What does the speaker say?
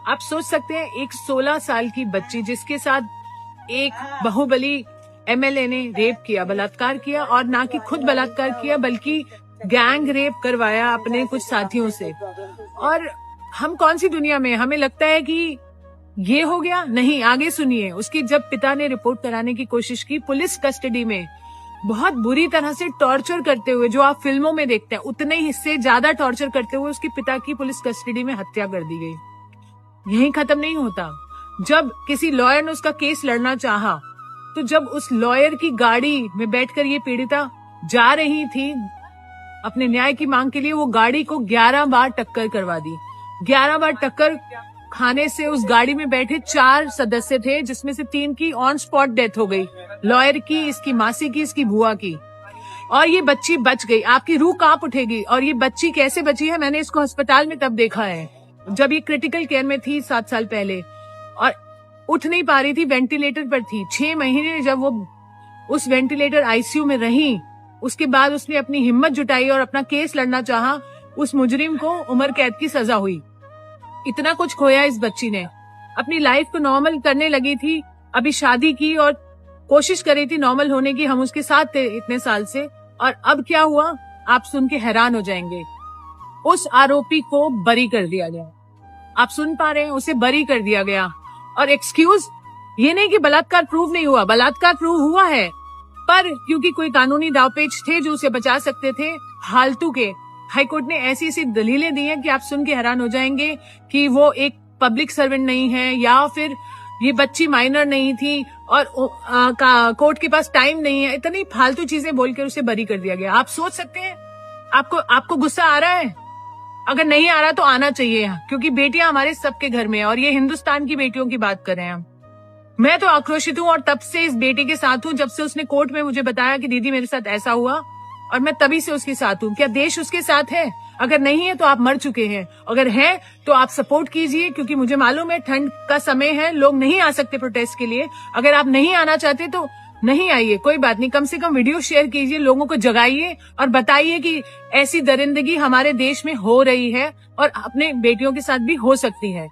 आप सोच सकते हैं एक 16 साल की बच्ची जिसके साथ एक बाहुबली एमएलए ने रेप किया, बलात्कार किया, और ना कि खुद बलात्कार किया बल्कि गैंग रेप करवाया अपने कुछ साथियों से। और हम कौन सी दुनिया में, हमें लगता है कि ये हो गया। नहीं, आगे सुनिए। उसकी जब पिता ने रिपोर्ट कराने की कोशिश की, पुलिस कस्टडी में बहुत बुरी तरह से टॉर्चर करते हुए, जो आप फिल्मों में देखते हैं उतने ही से ज्यादा टॉर्चर करते हुए उसके पिता की पुलिस कस्टडी में हत्या कर दी गई। यहीं खत्म नहीं होता। जब किसी लॉयर ने उसका केस लड़ना चाहा, तो जब उस लॉयर की गाड़ी में बैठकर ये पीड़िता जा रही थी अपने न्याय की मांग के लिए, वो गाड़ी को 11 बार टक्कर करवा दी। 11 बार टक्कर खाने से उस गाड़ी में बैठे 4 सदस्य थे, जिसमें से 3 की ऑन स्पॉट डेथ हो गई, लॉयर की, इसकी मासी की, इसकी बुआ की, और ये बच्ची बच गई। आपकी रूह कांप उठेगी। और ये बच्ची कैसे बची है, मैंने इसको अस्पताल में तब देखा है जब ये क्रिटिकल केयर में थी 7 साल पहले, और उठ नहीं पा रही थी, वेंटिलेटर पर थी। 6 महीने जब वो उस वेंटिलेटर आईसीयू में रही, उसके बाद उसने अपनी हिम्मत जुटाई और अपना केस लड़ना चाहा। उस मुजरिम को उम्र कैद की सजा हुई। इतना कुछ खोया इस बच्ची ने। अपनी लाइफ को नॉर्मल करने लगी थी, अभी शादी की और कोशिश कर रही थी नॉर्मल होने की। हम उसके साथ थे इतने साल से, और अब क्या हुआ आप सुन के हैरान हो जाएंगे। उस आरोपी को बरी कर दिया गया। आप सुन पा रहे हैं, उसे बरी कर दिया गया। और एक्सक्यूज, ये नहीं कि बलात्कार प्रूव नहीं हुआ, बलात्कार प्रूव हुआ है, पर क्योंकि कोई कानूनी दावपेच थे जो उसे बचा सकते थे, फालतू के हाईकोर्ट ने ऐसी ऐसी दलीलें दी हैं कि आप सुन के हैरान हो जाएंगे कि वो एक पब्लिक सर्वेंट नहीं है, या फिर ये बच्ची माइनर नहीं थी और कोर्ट के पास टाइम नहीं है। इतनी फालतू चीजें बोलकर उसे बरी कर दिया गया। आप सोच सकते हैं, आपको गुस्सा आ रहा है? अगर नहीं आ रहा तो आना चाहिए, क्योंकि बेटियां हमारे सबके घर में है, और ये हिंदुस्तान की बेटियों की बात कर रहे हैं हम। मैं तो आक्रोशित हूँ और तब से इस बेटी के साथ हूँ, जब से उसने कोर्ट में मुझे बताया कि दीदी मेरे साथ ऐसा हुआ, और मैं तभी से उसके साथ हूँ। क्या देश उसके साथ है? अगर नहीं है तो आप मर चुके हैं, अगर है तो आप सपोर्ट कीजिए, क्योंकि मुझे मालूम है ठंड का समय है, लोग नहीं आ सकते प्रोटेस्ट के लिए। अगर आप नहीं आना चाहते तो नहीं आइए, कोई बात नहीं, कम से कम वीडियो शेयर कीजिए, लोगों को जगाइए और बताइए कि ऐसी दरिंदगी हमारे देश में हो रही है और अपने बेटियों के साथ भी हो सकती है।